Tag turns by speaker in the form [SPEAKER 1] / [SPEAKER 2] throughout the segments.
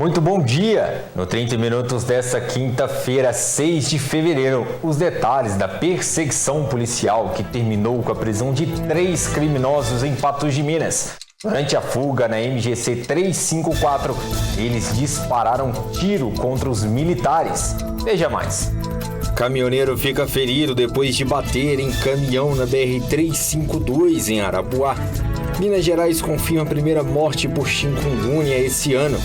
[SPEAKER 1] Muito bom dia! No 30 Minutos desta quinta-feira, 6 de fevereiro, os detalhes da perseguição policial que terminou com a prisão de 3 criminosos em Patos de Minas. Durante a fuga na MGC 354, eles dispararam tiro contra os militares. Veja mais. Caminhoneiro fica ferido depois de bater em caminhão na BR-352 em Arapuá. Minas Gerais confirma a primeira morte por chikungunya esse ano.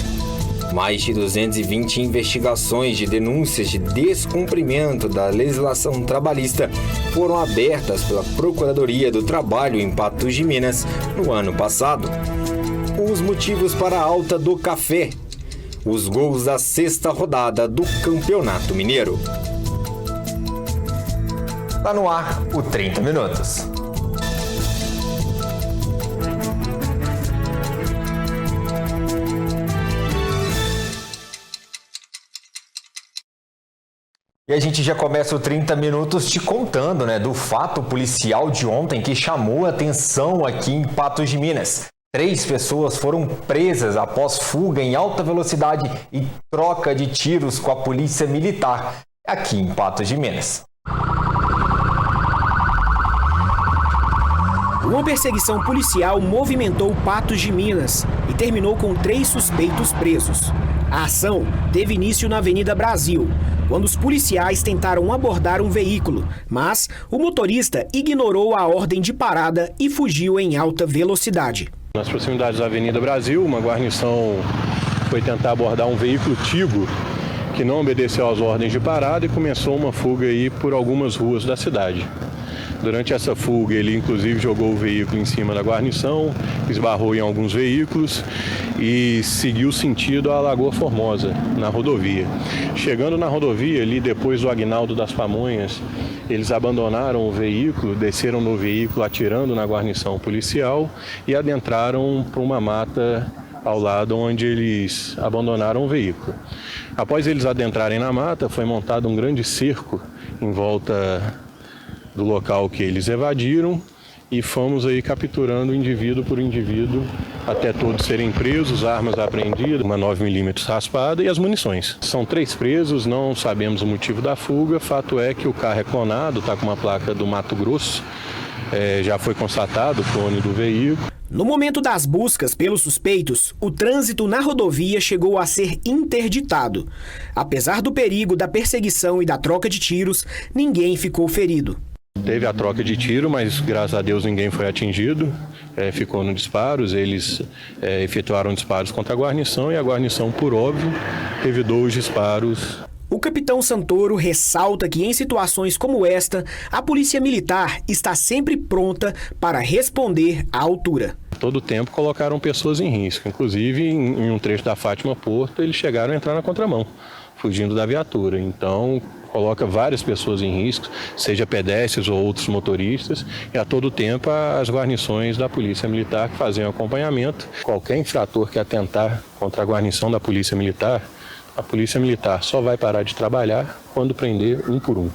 [SPEAKER 1] Mais de 220 investigações de denúncias de descumprimento da legislação trabalhista foram abertas pela Procuradoria do Trabalho em Patos de Minas no ano passado. Os motivos para a alta do café. Os gols da sexta rodada do Campeonato Mineiro. Tá no ar o 30 Minutos. E a gente já começa o 30 Minutos te contando, do fato policial de ontem que chamou a atenção aqui em Patos de Minas. 3 pessoas foram presas após fuga em alta velocidade e troca de tiros com a polícia militar aqui em Patos de Minas.
[SPEAKER 2] Uma perseguição policial movimentou Patos de Minas e terminou com 3 suspeitos presos. A ação teve início na Avenida Brasil, quando os policiais tentaram abordar um veículo, mas o motorista ignorou a ordem de parada e fugiu em alta velocidade.
[SPEAKER 3] Nas proximidades da Avenida Brasil, uma guarnição foi tentar abordar um veículo Tigo que não obedeceu às ordens de parada e começou uma fuga aí por algumas ruas da cidade. Durante essa fuga, ele inclusive jogou o veículo em cima da guarnição, esbarrou em alguns veículos e seguiu sentido à Lagoa Formosa, na rodovia. Chegando na rodovia, ali depois do Aguinaldo das Pamonhas, eles abandonaram o veículo, desceram no veículo atirando na guarnição policial e adentraram para uma mata ao lado onde eles abandonaram o veículo. Após eles adentrarem na mata, foi montado um grande cerco em volta do local que eles evadiram e fomos aí capturando indivíduo por indivíduo até todos serem presos, armas apreendidas, uma 9mm raspada e as munições. São 3 presos, não sabemos o motivo da fuga, fato é que o carro é clonado, está com uma placa do Mato Grosso, já foi constatado o clone do veículo.
[SPEAKER 2] No momento das buscas pelos suspeitos, o trânsito na rodovia chegou a ser interditado. Apesar do perigo da perseguição e da troca de tiros, ninguém ficou ferido.
[SPEAKER 3] Teve a troca de tiro, mas graças a Deus ninguém foi atingido, ficou nos disparos, eles efetuaram disparos contra a guarnição e a guarnição, por óbvio, revidou os disparos.
[SPEAKER 2] O capitão Santoro ressalta que em situações como esta, a polícia militar está sempre pronta para responder à altura.
[SPEAKER 3] Todo o tempo colocaram pessoas em risco, inclusive em um trecho da Fátima Porto eles chegaram a entrar na contramão, fugindo da viatura, então coloca várias pessoas em risco, seja pedestres ou outros motoristas, e a todo tempo as guarnições da Polícia Militar que fazem o acompanhamento. Qualquer infrator que atentar contra a guarnição da Polícia Militar, a Polícia Militar só vai parar de trabalhar quando prender um por um.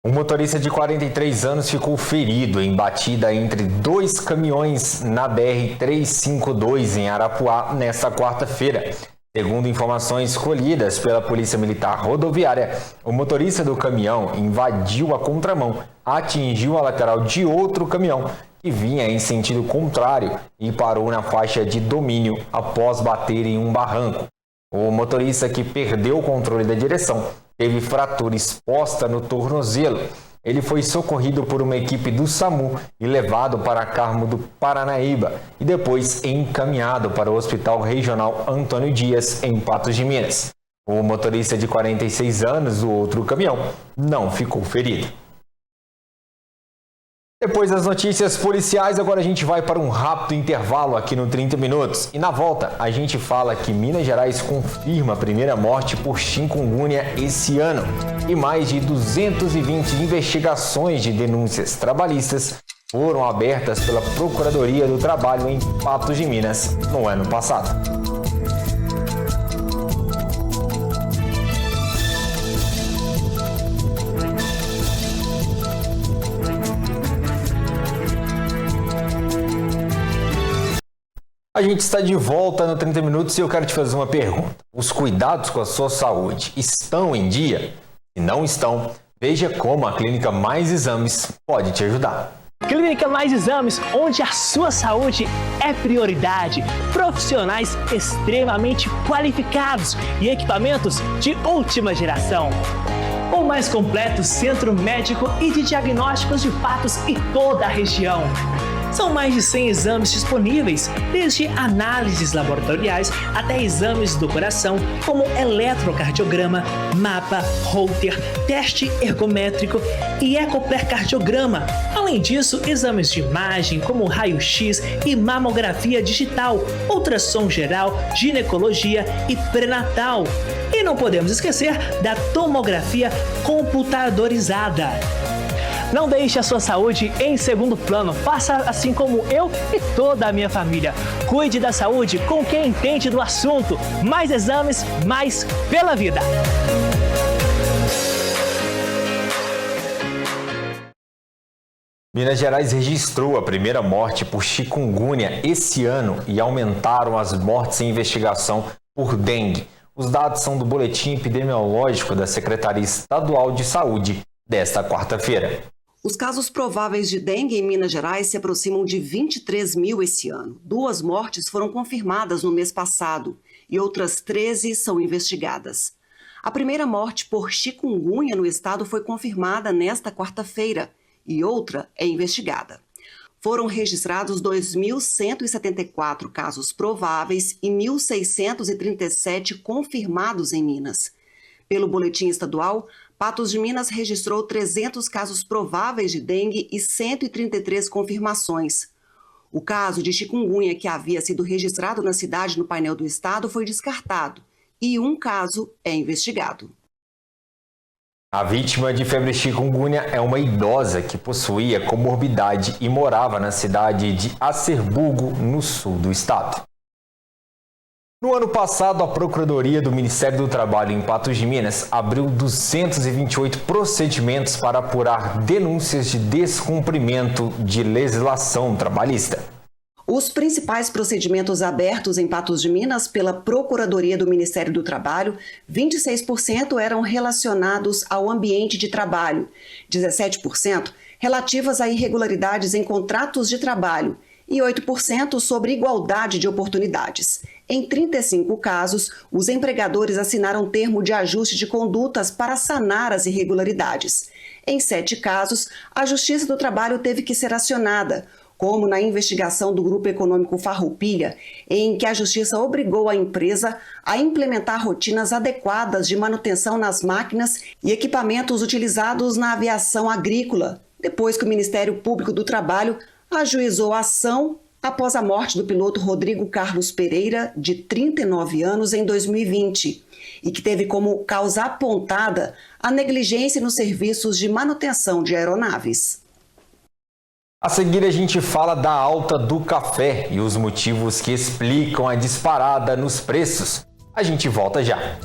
[SPEAKER 1] Um motorista de 43 anos ficou ferido em batida entre 2 caminhões na BR-352 em Arapuá nesta quarta-feira. Segundo informações colhidas pela Polícia Militar Rodoviária, o motorista do caminhão invadiu a contramão, atingiu a lateral de outro caminhão que vinha em sentido contrário e parou na faixa de domínio após bater em um barranco. O motorista, que perdeu o controle da direção, teve fratura exposta no tornozelo. Ele foi socorrido por uma equipe do SAMU e levado para Carmo do Paranaíba e depois encaminhado para o Hospital Regional Antônio Dias, em Patos de Minas. O motorista de 46 anos do outro caminhão não ficou ferido. Depois das notícias policiais, agora a gente vai para um rápido intervalo aqui no 30 Minutos. E na volta, a gente fala que Minas Gerais confirma a primeira morte por chikungunya esse ano. E mais de 220 investigações de denúncias trabalhistas foram abertas pela Procuradoria do Trabalho em Patos de Minas no ano passado. A gente está de volta no 30 Minutos e eu quero te fazer uma pergunta. Os cuidados com a sua saúde estão em dia? Se não estão, veja como a Clínica Mais Exames pode te ajudar.
[SPEAKER 4] Clínica Mais Exames, onde a sua saúde é prioridade. Profissionais extremamente qualificados e equipamentos de última geração. O mais completo centro médico e de diagnósticos de Patos e toda a região. São mais de 100 exames disponíveis, desde análises laboratoriais até exames do coração, como eletrocardiograma, mapa, Holter, teste ergométrico e ecocardiograma. Além disso, exames de imagem, como raio-x e mamografia digital, ultrassom geral, ginecologia e pré-natal. E não podemos esquecer da tomografia computadorizada. Não deixe a sua saúde em segundo plano. Faça assim como eu e toda a minha família. Cuide da saúde com quem entende do assunto. Mais exames, mais pela vida.
[SPEAKER 1] Minas Gerais registrou a primeira morte por chikungunya esse ano e aumentaram as mortes em investigação por dengue. Os dados são do boletim epidemiológico da Secretaria Estadual de Saúde desta quarta-feira.
[SPEAKER 5] Os casos prováveis de dengue em Minas Gerais se aproximam de 23 mil esse ano. 2 mortes foram confirmadas no mês passado e outras 13 são investigadas. A primeira morte por chikungunya no estado foi confirmada nesta quarta-feira e outra é investigada. Foram registrados 2.174 casos prováveis e 1.637 confirmados em Minas. Pelo boletim estadual, Patos de Minas registrou 300 casos prováveis de dengue e 133 confirmações. O caso de chikungunya que havia sido registrado na cidade no painel do estado foi descartado e um caso é investigado.
[SPEAKER 1] A vítima de febre chikungunya é uma idosa que possuía comorbidade e morava na cidade de Acerburgo, no sul do estado. No ano passado, a Procuradoria do Ministério do Trabalho em Patos de Minas abriu 228 procedimentos para apurar denúncias de descumprimento de legislação trabalhista.
[SPEAKER 5] Os principais procedimentos abertos em Patos de Minas pela Procuradoria do Ministério do Trabalho, 26% eram relacionados ao ambiente de trabalho, 17% relativas a irregularidades em contratos de trabalho e 8% sobre igualdade de oportunidades. Em 35 casos, os empregadores assinaram termo de ajuste de condutas para sanar as irregularidades. Em 7 casos, a Justiça do Trabalho teve que ser acionada, como na investigação do Grupo Econômico Farroupilha, em que a Justiça obrigou a empresa a implementar rotinas adequadas de manutenção nas máquinas e equipamentos utilizados na aviação agrícola, depois que o Ministério Público do Trabalho ajuizou a ação após a morte do piloto Rodrigo Carlos Pereira, de 39 anos, em 2020, e que teve como causa apontada a negligência nos serviços de manutenção de aeronaves.
[SPEAKER 1] A seguir, a gente fala da alta do café e os motivos que explicam a disparada nos preços. A gente volta já.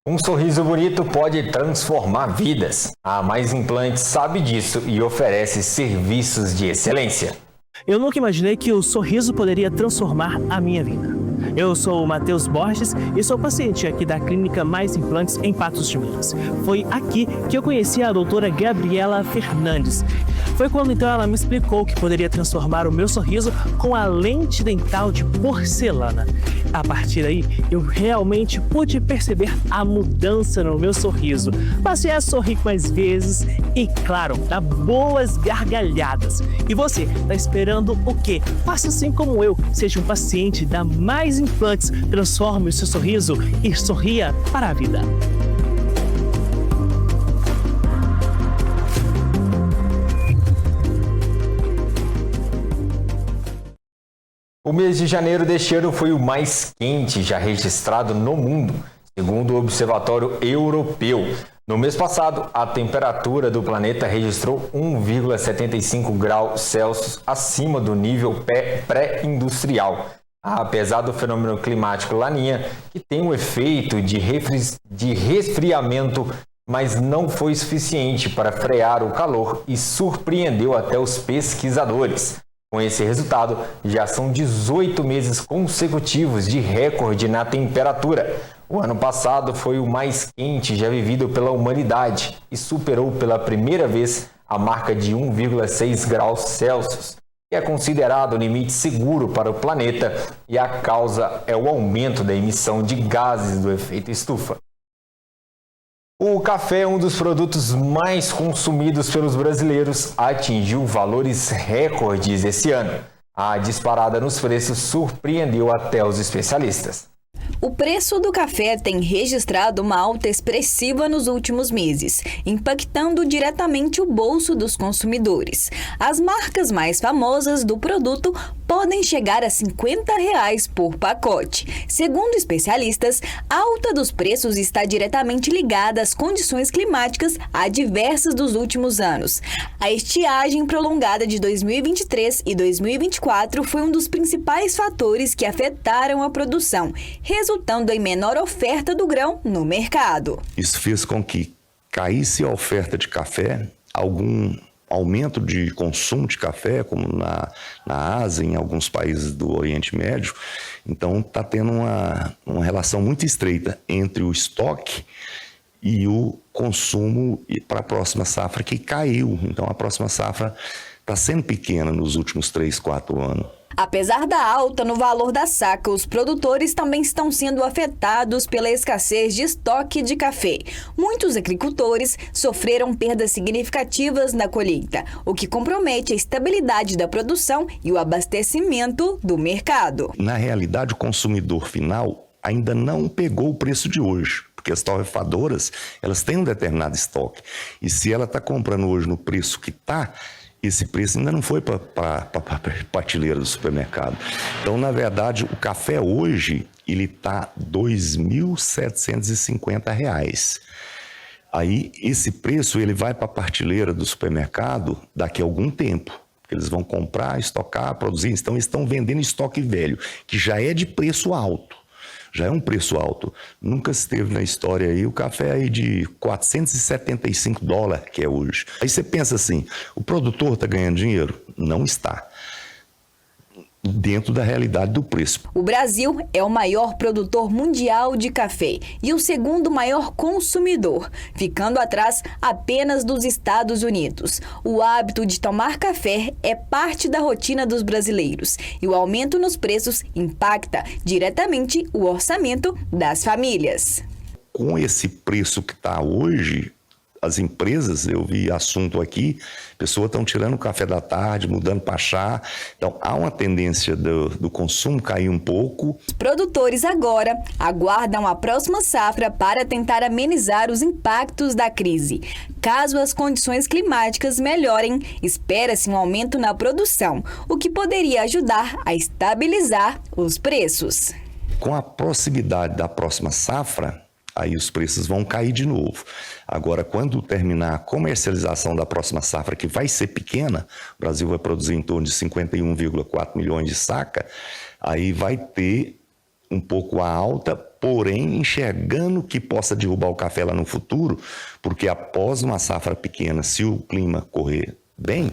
[SPEAKER 1] Um sorriso bonito pode transformar vidas. A Mais Implantes sabe disso e oferece serviços de excelência.
[SPEAKER 4] Eu nunca imaginei que o sorriso poderia transformar a minha vida. Eu sou o Matheus Borges e sou paciente aqui da Clínica Mais Implantes em Patos de Minas. Foi aqui que eu conheci a doutora Gabriela Fernandes. Foi quando então ela me explicou que poderia transformar o meu sorriso com a lente dental de porcelana. A partir daí, eu realmente pude perceber a mudança no meu sorriso. Passei a sorrir mais vezes e, claro, dar boas gargalhadas. E você, tá esperando o quê? Faça assim como eu, seja um paciente da Mais Implantes, transforme o seu sorriso e sorria para a vida.
[SPEAKER 1] O mês de janeiro deste ano foi o mais quente já registrado no mundo. segundo o Observatório Europeu. No mês passado, a temperatura do planeta registrou 1,75 graus Celsius acima do nível pré-industrial. Apesar do fenômeno climático Laninha, que tem um efeito de resfriamento, mas não foi suficiente para frear o calor e surpreendeu até os pesquisadores. Com esse resultado, já são 18 meses consecutivos de recorde na temperatura. O ano passado foi o mais quente já vivido pela humanidade e superou pela primeira vez a marca de 1,6 graus Celsius, que é considerado o limite seguro para o planeta, e a causa é o aumento da emissão de gases do efeito estufa. O café, um dos produtos mais consumidos pelos brasileiros, atingiu valores recordes esse ano. A disparada nos preços surpreendeu até os especialistas.
[SPEAKER 6] O preço do café tem registrado uma alta expressiva nos últimos meses, impactando diretamente o bolso dos consumidores. As marcas mais famosas do produto podem chegar a R$ 50 por pacote. Segundo especialistas, a alta dos preços está diretamente ligada às condições climáticas adversas dos últimos anos. A estiagem prolongada de 2023 e 2024 foi um dos principais fatores que afetaram a produção, resultando em menor oferta do grão no mercado.
[SPEAKER 7] Isso fez com que caísse a oferta de café, algum aumento de consumo de café, como na Ásia, em alguns países do Oriente Médio. Então está tendo uma relação muito estreita entre o estoque e o consumo para a próxima safra, que caiu. Então a próxima safra está sendo pequena nos últimos 3, 4 anos.
[SPEAKER 6] Apesar da alta no valor da saca, os produtores também estão sendo afetados pela escassez de estoque de café. Muitos agricultores sofreram perdas significativas na colheita, o que compromete a estabilidade da produção e o abastecimento do mercado.
[SPEAKER 7] Na realidade, o consumidor final ainda não pegou o preço de hoje, porque as torrefadoras, elas têm um determinado estoque. E se ela está comprando hoje no preço que está, esse preço ainda não foi para a prateleira do supermercado. Então, na verdade, o café hoje, ele está R$ 2.750. Aí, esse preço, ele vai para a prateleira do supermercado daqui a algum tempo. Eles vão comprar, estocar, produzir. Então, eles estão vendendo estoque velho, que já é de preço alto. Já é um preço alto. Nunca se teve na história aí o café aí de $475, que é hoje. Aí você pensa assim, o produtor está ganhando dinheiro? Não está. Dentro da realidade do preço.
[SPEAKER 6] O Brasil é o maior produtor mundial de café e o segundo maior consumidor, ficando atrás apenas dos Estados Unidos. O hábito de tomar café é parte da rotina dos brasileiros e o aumento nos preços impacta diretamente o orçamento das famílias.
[SPEAKER 7] Com esse preço que está hoje, as empresas, eu vi assunto aqui, pessoas estão tirando o café da tarde, mudando para chá. Então, há uma tendência do consumo cair um pouco.
[SPEAKER 6] Os produtores agora aguardam a próxima safra para tentar amenizar os impactos da crise. Caso as condições climáticas melhorem, espera-se um aumento na produção, o que poderia ajudar a estabilizar os preços.
[SPEAKER 7] Com a proximidade da próxima safra, aí os preços vão cair de novo. Agora, quando terminar a comercialização da próxima safra, que vai ser pequena, o Brasil vai produzir em torno de 51,4 milhões de saca, aí vai ter um pouco a alta, porém enxergando que possa derrubar o café lá no futuro, porque após uma safra pequena, se o clima correr bem...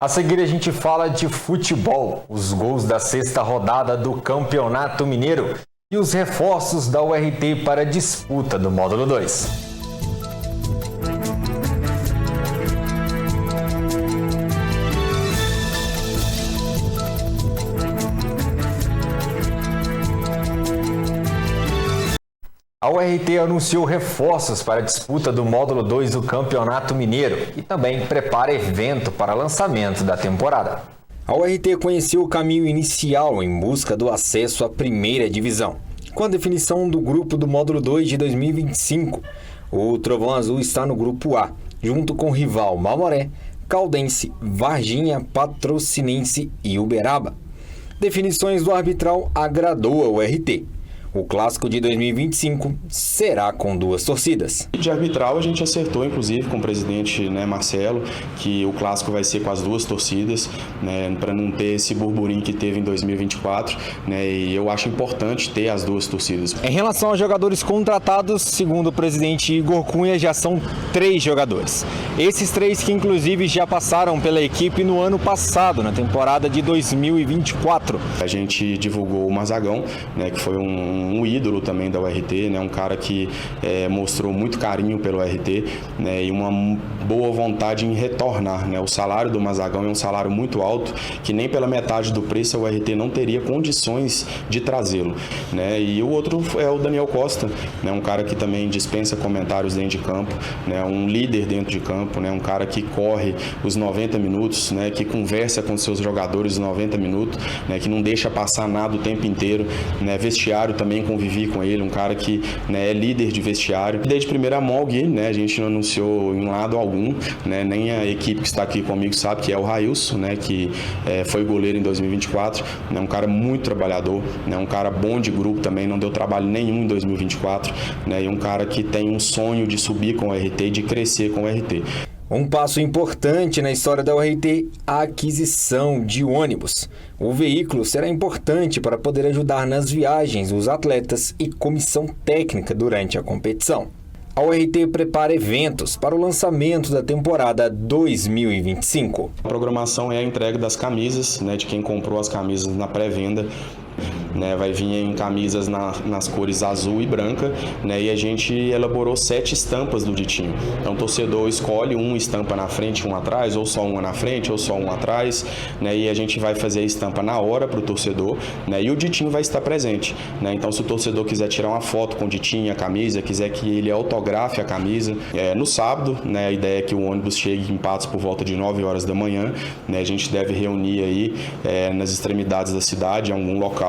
[SPEAKER 1] A seguir a gente fala de futebol, os gols da sexta rodada do Campeonato Mineiro e os reforços da URT para a disputa do Módulo 2. A URT anunciou reforços para a disputa do Módulo 2 do Campeonato Mineiro e também prepara evento para lançamento da temporada. A URT conheceu o caminho inicial em busca do acesso à primeira divisão, com a definição do grupo do Módulo 2 de 2025. O Trovão Azul está no grupo A, junto com o rival Mamoré, Caldense, Varginha, Patrocinense e Uberaba. Definições do arbitral agradou a URT. O clássico de 2025 será com 2 torcidas.
[SPEAKER 8] De arbitral a gente acertou, inclusive, com o presidente, Marcelo, que o clássico vai ser com as 2 torcidas, para não ter esse burburinho que teve em 2024, e eu acho importante ter as 2 torcidas.
[SPEAKER 1] Em relação aos jogadores contratados, segundo o presidente Igor Cunha, já são 3 jogadores. Esses 3 que inclusive já passaram pela equipe no ano passado, na temporada de 2024.
[SPEAKER 8] A gente divulgou o Mazagão, que foi um ídolo também da URT, um cara que mostrou muito carinho pelo URT, e uma boa vontade em retornar. O salário do Mazagão é um salário muito alto, que nem pela metade do preço a URT não teria condições de trazê-lo. E o outro é o Daniel Costa, um cara que também dispensa comentários dentro de campo, um líder dentro de campo, um cara que corre os 90 minutos, que conversa com seus jogadores os 90 minutos, que não deixa passar nada o tempo inteiro. Vestiário também convivi com ele, um cara que é líder de vestiário. Desde primeira mão, o Gui, a gente não anunciou em lado algum, nem a equipe que está aqui comigo sabe que é o Railson, que foi goleiro em 2024, um cara muito trabalhador, um cara bom de grupo também, não deu trabalho nenhum em 2024, e um cara que tem um sonho de subir com o RT e de crescer com o RT.
[SPEAKER 1] Um passo importante na história da URT, a aquisição de ônibus. O veículo será importante para poder ajudar nas viagens dos atletas e comissão técnica durante a competição. A URT prepara eventos para o lançamento da temporada 2025.
[SPEAKER 8] A programação é a entrega das camisas, de quem comprou as camisas na pré-venda. Vai vir em camisas nas cores azul e branca, e a gente elaborou 7 estampas do Ditinho. Então o torcedor escolhe uma estampa na frente, uma atrás, ou só uma na frente, ou só uma atrás, e a gente vai fazer a estampa na hora para o torcedor, e o Ditinho vai estar presente. Então se o torcedor quiser tirar uma foto com o Ditinho, a camisa, quiser que ele autografe a camisa, no sábado, a ideia é que o ônibus chegue em Patos por volta de 9 horas da manhã, a gente deve reunir aí nas extremidades da cidade, em algum local,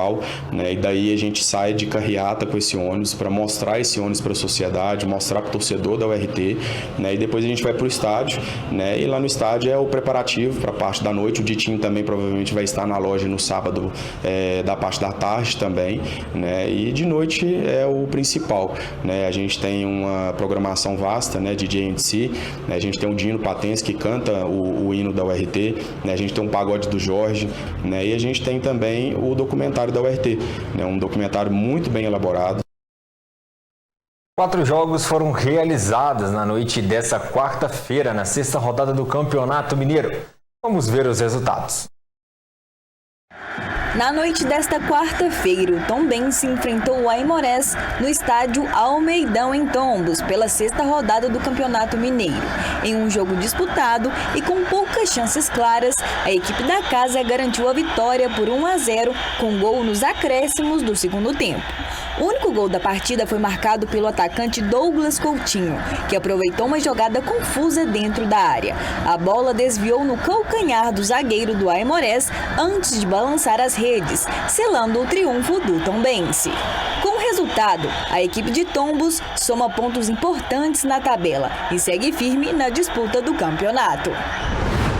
[SPEAKER 8] e daí a gente sai de carreata com esse ônibus para mostrar esse ônibus para a sociedade, mostrar para o torcedor da URT, e depois a gente vai para o estádio, e lá no estádio é o preparativo para a parte da noite. O Ditinho também provavelmente vai estar na loja no sábado, da parte da tarde também, e de noite é o principal, a gente tem uma programação vasta, DJ NC, a gente tem o Dino Patense que canta o hino da URT, a gente tem um pagode do Jorge, e a gente tem também o documentário da URT, um documentário muito bem elaborado.
[SPEAKER 1] 4 jogos foram realizados na noite dessa quarta-feira, na 6ª rodada do Campeonato Mineiro. Vamos ver os resultados.
[SPEAKER 6] Na noite desta quarta-feira, o Tombense enfrentou o Aimorés no estádio Almeidão, em Tombos, pela 6ª rodada do Campeonato Mineiro. Em um jogo disputado e com poucas chances claras, a equipe da casa garantiu a vitória por 1-0, com gol nos acréscimos do segundo tempo. O único gol da partida foi marcado pelo atacante Douglas Coutinho, que aproveitou uma jogada confusa dentro da área. A bola desviou no calcanhar do zagueiro do Aimorés antes de balançar as redes, selando o triunfo do Tombense. Com o resultado, a equipe de Tombos soma pontos importantes na tabela e segue firme na disputa do campeonato.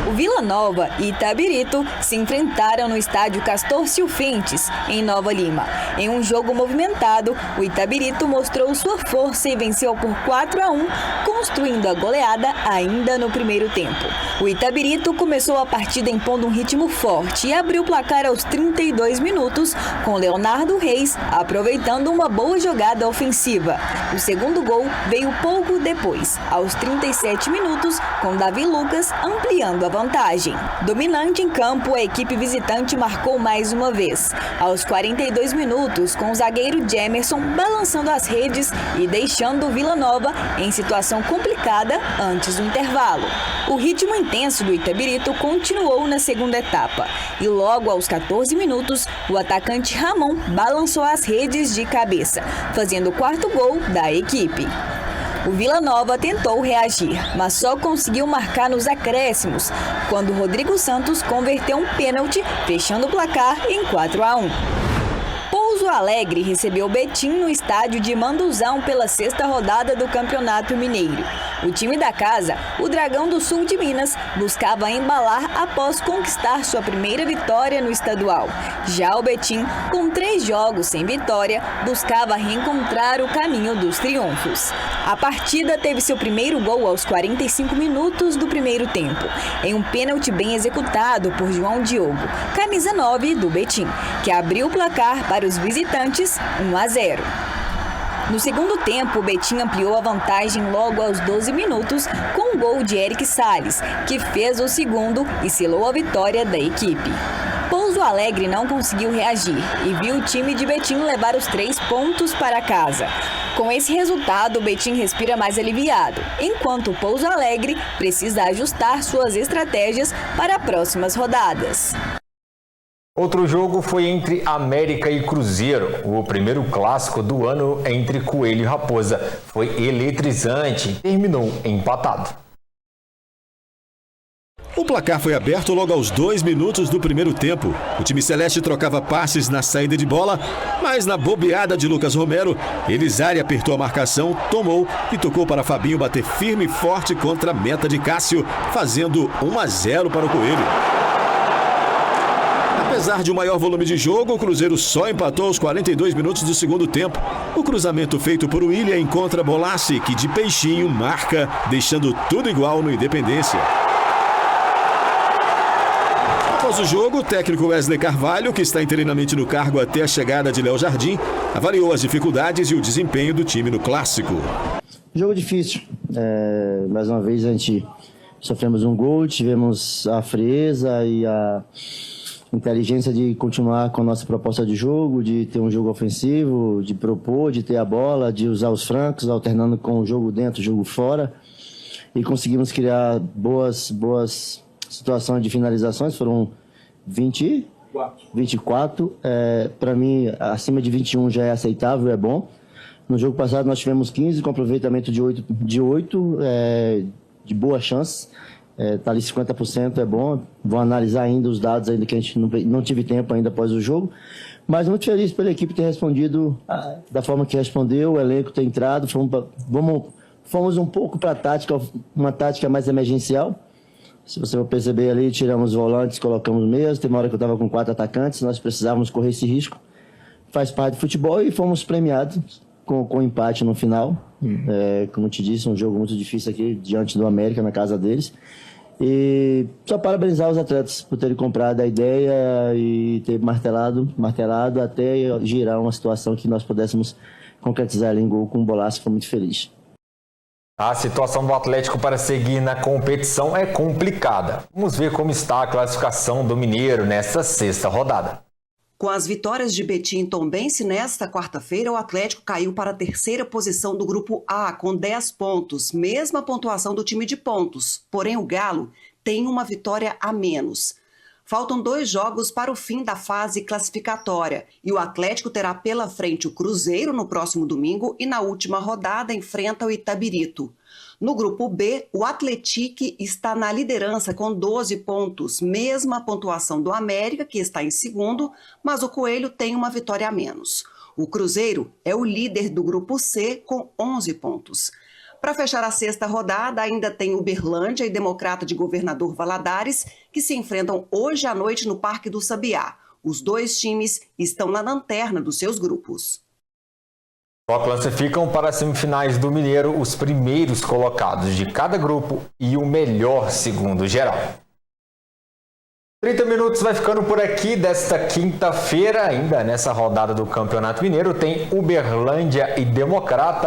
[SPEAKER 6] O Vila Nova e Itabirito se enfrentaram no estádio Castor Cifuentes, em Nova Lima. Em um jogo movimentado, o Itabirito mostrou sua força e venceu por 4-1, construindo a goleada ainda no primeiro tempo. O Itabirito começou a partida impondo um ritmo forte e abriu o placar aos 32 minutos, com Leonardo Reis aproveitando uma boa jogada ofensiva. O segundo gol veio pouco depois, aos 37 minutos, com Davi Lucas ampliando a vantagem. Dominante em campo, a equipe visitante marcou mais uma vez. Aos 42 minutos, com o zagueiro Jemerson balançando as redes e deixando o Vila Nova em situação complicada antes do intervalo. O ritmo intenso do Itabirito continuou na segunda etapa e logo aos 14 minutos, o atacante Ramon balançou as redes de cabeça, fazendo o 4º gol da equipe. O Vila Nova tentou reagir, mas só conseguiu marcar nos acréscimos, quando Rodrigo Santos converteu um pênalti, fechando o placar em 4-1. Pouso Alegre recebeu o Betim no estádio de Manduzão pela 6ª rodada do Campeonato Mineiro. O time da casa, o Dragão do Sul de Minas, buscava embalar após conquistar sua primeira vitória no estadual. Já o Betim, com 3 jogos sem vitória, buscava reencontrar o caminho dos triunfos. A partida teve seu primeiro gol aos 45 minutos do primeiro tempo, em um pênalti bem executado por João Diogo, camisa 9 do Betim, que abriu o placar para os visitantes 1-0. No segundo tempo, o Betim ampliou a vantagem logo aos 12 minutos com o gol de Eric Salles, que fez o segundo e selou a vitória da equipe. Pouso Alegre não conseguiu reagir e viu o time de Betim levar os 3 pontos para casa. Com esse resultado, o Betim respira mais aliviado, enquanto o Pouso Alegre precisa ajustar suas estratégias para próximas rodadas.
[SPEAKER 1] Outro jogo foi entre América e Cruzeiro. O primeiro clássico do ano entre Coelho e Raposa foi eletrizante e terminou empatado.
[SPEAKER 9] O placar foi aberto logo aos 2 minutos do primeiro tempo. O time celeste trocava passes na saída de bola, mas na bobeada de Lucas Romero, Elizari apertou a marcação, tomou e tocou para Fabinho bater firme e forte contra a meta de Cássio, fazendo 1-0 para o Coelho. Apesar de um maior volume de jogo, o Cruzeiro só empatou aos 42 minutos do segundo tempo. O cruzamento feito por William encontra Bolassi, que de peixinho marca, deixando tudo igual no Independência. Após o jogo, o técnico Wesley Carvalho, que está interinamente no cargo até a chegada de Léo Jardim, avaliou as dificuldades e o desempenho do time no Clássico.
[SPEAKER 10] Jogo difícil. Mais uma vez a gente sofremos um gol, tivemos a frieza e a inteligência de continuar com a nossa proposta de jogo, de ter um jogo ofensivo, de propor, de ter a bola, de usar os francos, alternando com o jogo dentro, o jogo fora. E conseguimos criar boas situações de finalizações, foram 24. Para mim, acima de 21 já é aceitável, é bom. No jogo passado nós tivemos 15 com aproveitamento de 8 de boas chances. Tá ali 50%, é bom. Vou analisar ainda os dados, ainda que a gente não tive tempo ainda após o jogo. Mas muito feliz pela equipe ter respondido da forma que respondeu, o elenco ter entrado. Fomos um pouco para a tática, uma tática mais emergencial. Se você for perceber ali, tiramos volantes, colocamos meias. Tem uma hora que eu estava com 4 atacantes, nós precisávamos correr esse risco. Faz parte do futebol e fomos premiados com empate no final. Como te disse, um jogo muito difícil aqui diante do América, na casa deles. E só parabenizar os atletas por terem comprado a ideia e ter martelado até girar uma situação que nós pudéssemos concretizar ali em gol com o Bolassi. Foi muito feliz.
[SPEAKER 1] A situação do Atlético para seguir na competição é complicada. Vamos ver como está a classificação do Mineiro nesta 6ª rodada.
[SPEAKER 5] Com as vitórias de Betim e Tombense nesta quarta-feira, o Atlético caiu para a 3ª posição do Grupo A, com 10 pontos, mesma pontuação do time de Pontos. Porém, o Galo tem uma vitória a menos. Faltam 2 jogos para o fim da fase classificatória e o Atlético terá pela frente o Cruzeiro no próximo domingo e na última rodada enfrenta o Itabirito. No grupo B, o Atlético está na liderança com 12 pontos, mesma pontuação do América, que está em segundo, mas o Coelho tem uma vitória a menos. O Cruzeiro é o líder do grupo C com 11 pontos. Para fechar a 6ª rodada, ainda tem Uberlândia e Democrata de Governador Valadares, que se enfrentam hoje à noite no Parque do Sabiá. Os 2 times estão na lanterna dos seus grupos.
[SPEAKER 1] Só classificam para as semifinais do Mineiro os primeiros colocados de cada grupo e o melhor segundo geral. 30 minutos vai ficando por aqui desta quinta-feira. Ainda nessa rodada do Campeonato Mineiro tem Uberlândia e Democrata